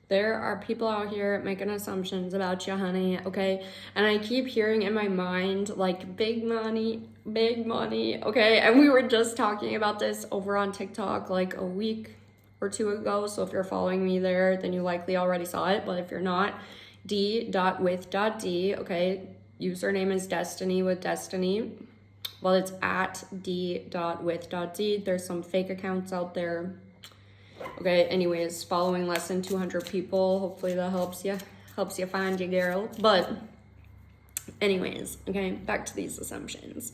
There are people out here making assumptions about you, honey, okay? And I keep hearing in my mind, like, big money, okay? And we were just talking about this over on TikTok like a week or two ago. So if you're following me there, then you likely already saw it. But if you're not, d.with.d, okay? Username is Destiny with Destiny. Well, it's at d.with.d. There's some fake accounts out there. Okay, anyways, following less than 200 people. Hopefully that helps you find your girl. But anyways, okay, back to these assumptions.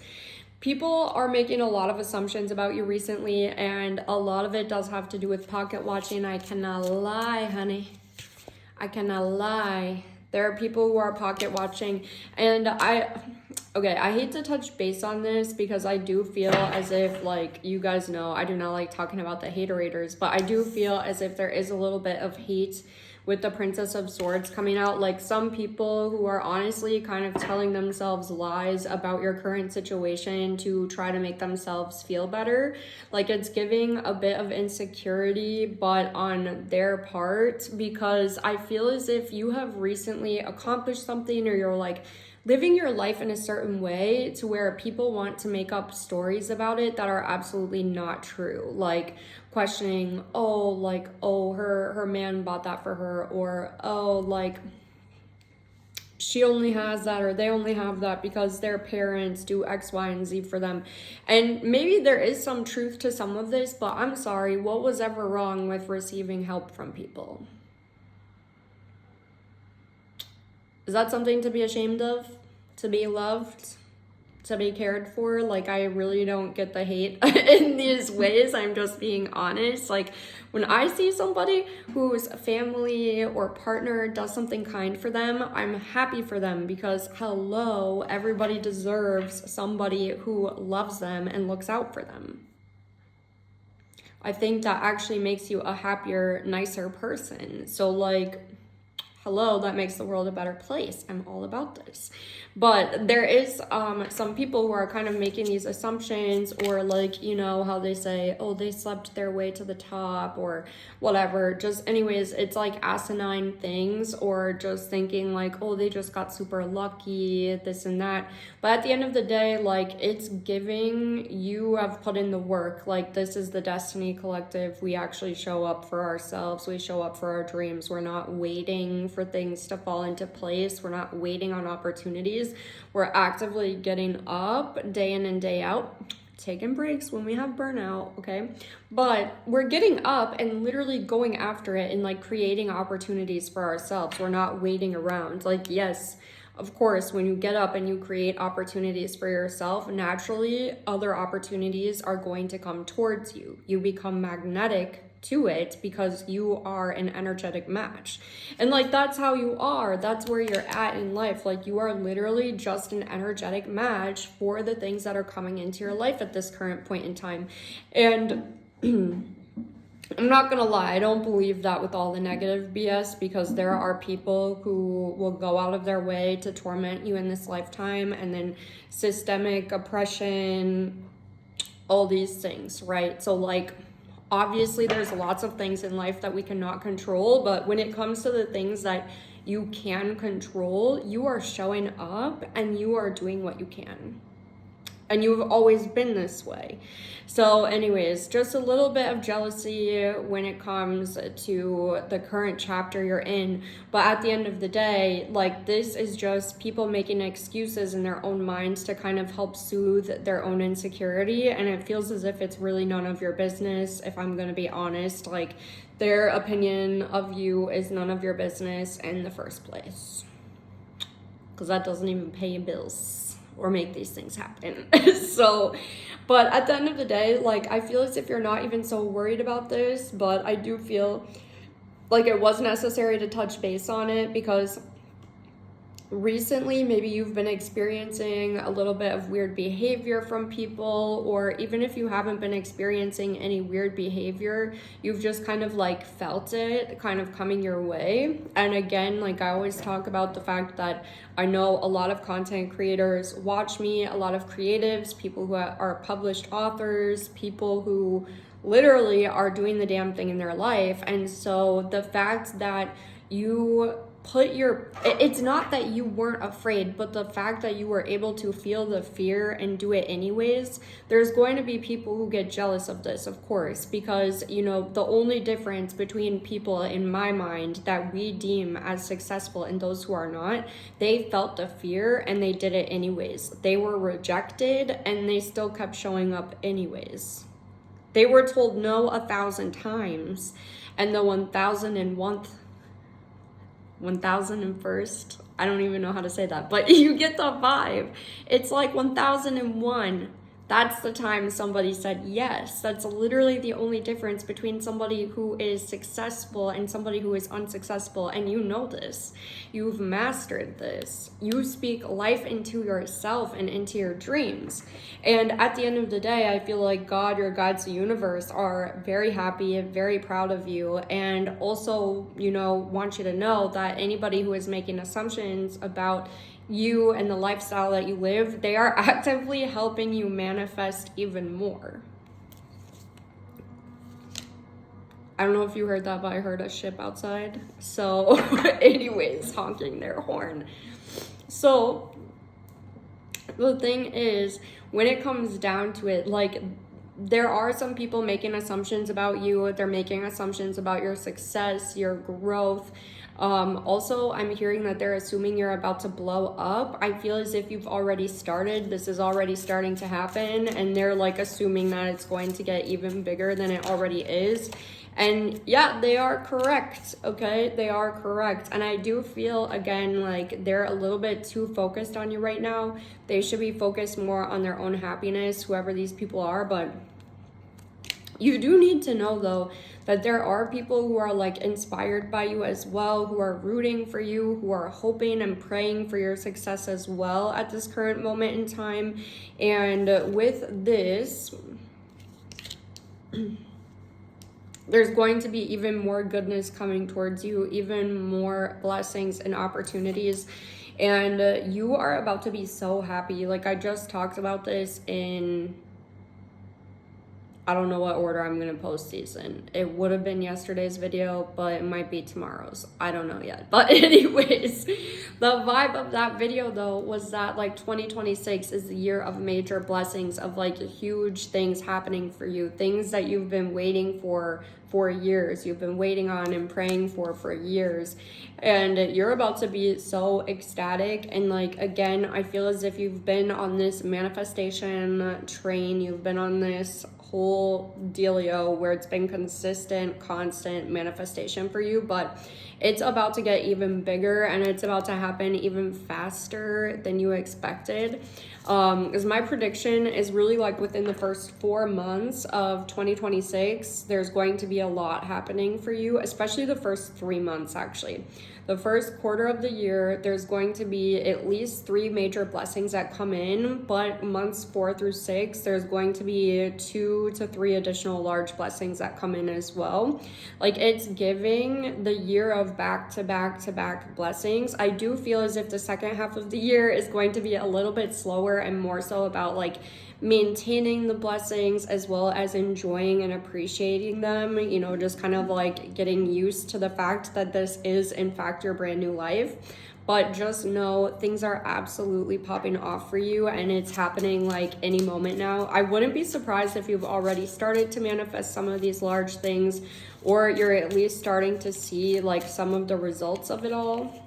People are making a lot of assumptions about you recently, and a lot of it does have to do with pocket watching. I cannot lie, honey. I cannot lie. There are people who are pocket watching, and I hate to touch base on this because I do feel as if, like, you guys know, I do not like talking about the haterators, but I do feel as if there is a little bit of hate with the Princess of Swords coming out. Like, some people who are honestly kind of telling themselves lies about your current situation to try to make themselves feel better. Like, it's giving a bit of insecurity, but on their part, because I feel as if you have recently accomplished something, or you're like living your life in a certain way to where people want to make up stories about it that are absolutely not true. Like questioning, her man bought that for her, or like she only has that, or they only have that because their parents do X, Y, and Z for them. And maybe there is some truth to some of this, but I'm sorry, what was ever wrong with receiving help from people? Is that something to be ashamed of? To be loved? To be cared for? Like, I really don't get the hate in these ways. I'm just being honest. Like, when I see somebody whose family or partner does something kind for them, I'm happy for them because, hello, everybody deserves somebody who loves them and looks out for them. I think that actually makes you a happier, nicer person. So, like, hello, that makes the world a better place. I'm all about this. But there is some people who are kind of making these assumptions, or like, you know how they say, oh, they slept their way to the top or whatever. Just anyways, it's like asinine things, or just thinking like, oh, they just got super lucky, this and that. But at the end of the day, like, it's giving, you have put in the work. Like, this is the Destiny Collective. We actually show up for ourselves. We show up for our dreams. We're not waiting for things to fall into place. We're not waiting on opportunities. We're actively getting up day in and day out, taking breaks when we have burnout, okay? But we're getting up and literally going after it and like creating opportunities for ourselves. We're not waiting around. Like, yes, of course, when you get up and you create opportunities for yourself, naturally other opportunities are going to come towards you. You become magnetic to it because you are an energetic match. And like, that's how you are. That's where you're at in life. Like, you are literally just an energetic match for the things that are coming into your life at this current point in time. And I'm not gonna lie, I don't believe that with all the negative BS, because there are people who will go out of their way to torment you in this lifetime, and then systemic oppression, all these things, right? So like, obviously there's lots of things in life that we cannot control, but when it comes to the things that you can control, you are showing up and you are doing what you can. And you've always been this way. So anyways, just a little bit of jealousy when it comes to the current chapter you're in. But at the end of the day, like, this is just people making excuses in their own minds to kind of help soothe their own insecurity. And it feels as if it's really none of your business, if I'm going to be honest. Like, their opinion of you is none of your business in the first place, because that doesn't even pay your bills or make these things happen. So, but at the end of the day, like, I feel as if you're not even so worried about this, but I do feel like it was necessary to touch base on it, because recently maybe you've been experiencing a little bit of weird behavior from people, or even if you haven't been experiencing any weird behavior, you've just kind of like felt it kind of coming your way. And again, like, I always talk about the fact that I know a lot of content creators watch me, a lot of creatives, people who are published authors, people who literally are doing the damn thing in their life. And so the fact that you it's not that you weren't afraid, but the fact that you were able to feel the fear and do it anyways, there's going to be people who get jealous of this, of course, because, you know, the only difference between people in my mind that we deem as successful and those who are not, they felt the fear and they did it anyways. They were rejected and they still kept showing up anyways. They were told no 1,000 times, and the 1001st, I don't even know how to say that, but you get the vibe. It's like 1001. That's the time somebody said yes. That's literally the only difference between somebody who is successful and somebody who is unsuccessful. And you know this. You've mastered this. You speak life into yourself and into your dreams. And at the end of the day, I feel like God, your guides, the universe are very happy and very proud of you. And also, you know, want you to know that anybody who is making assumptions about you and the lifestyle that you live, they are actively helping you manifest even more. I don't know if you heard that, but I heard a ship outside. So anyways, honking their horn. So the thing is, when it comes down to it, like, there are some people making assumptions about you. They're making assumptions about your success, your growth. Also, I'm hearing that they're assuming you're about to blow up. I feel as if you've already started. This is already starting to happen, and they're like assuming that it's going to get even bigger than it already is. And yeah, they are correct, okay? They are correct. And I do feel, again, like they're a little bit too focused on you right now. They should be focused more on their own happiness, whoever these people are. But you do need to know, though, that there are people who are like inspired by you as well, who are rooting for you, who are hoping and praying for your success as well at this current moment in time. And with this, there's going to be even more goodness coming towards you, even more blessings and opportunities. And you are about to be so happy. Like, I just talked about this in, I don't know what order I'm going to post these in. It would have been yesterday's video, but it might be tomorrow's. I don't know yet. But anyways, the vibe of that video, though, was that like 2026 is the year of major blessings, of like huge things happening for you. Things that you've been waiting for years. You've been waiting on and praying for years. And you're about to be so ecstatic. And like, again, I feel as if you've been on this manifestation train. You've been on this whole dealio where it's been consistent, constant manifestation for you, but it's about to get even bigger, and it's about to happen even faster than you expected. Because my prediction is really like within the first 4 months of 2026, there's going to be a lot happening for you, especially the first 3 months, actually. The first quarter of the year, there's going to be at least 3 major blessings that come in, but months 4 through 6, there's going to be 2 to 3 additional large blessings that come in as well. Like, it's giving the year of back-to-back-to-back blessings. I do feel as if the second half of the year is going to be a little bit slower and more so about like maintaining the blessings as well as enjoying and appreciating them, you know, just kind of like getting used to the fact that this is in fact your brand new life. But just know things are absolutely popping off for you, and it's happening like any moment now. I wouldn't be surprised if you've already started to manifest some of these large things, or you're at least starting to see like some of the results of it all.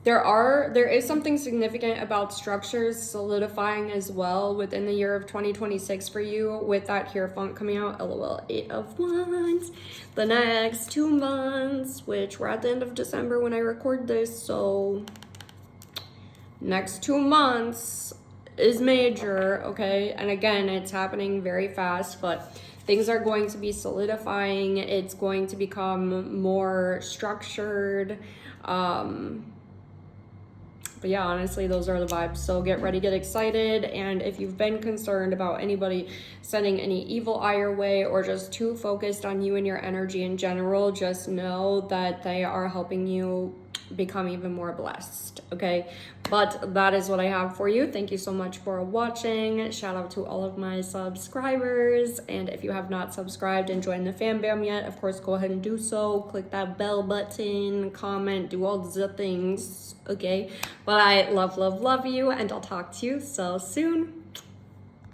There is something significant about structures solidifying as well within the year of 2026 for you, with that Hierophant coming out. LOL, 8 of Wands. The next 2 months, which we're at the end of December when I record this, so next 2 months is major, okay? And again, it's happening very fast, but things are going to be solidifying. It's going to become more structured. But yeah, honestly, those are the vibes. So get ready, get excited. And if you've been concerned about anybody sending any evil eye your way, or just too focused on you and your energy in general, just know that they are helping you become even more blessed, okay? But that is what I have for you. Thank you so much for watching. Shout out to all of my subscribers. And if you have not subscribed and joined the fam bam yet, of course, go ahead and do so. Click that bell button, comment, do all the things, okay? But I love, love, love you, and I'll talk to you so soon.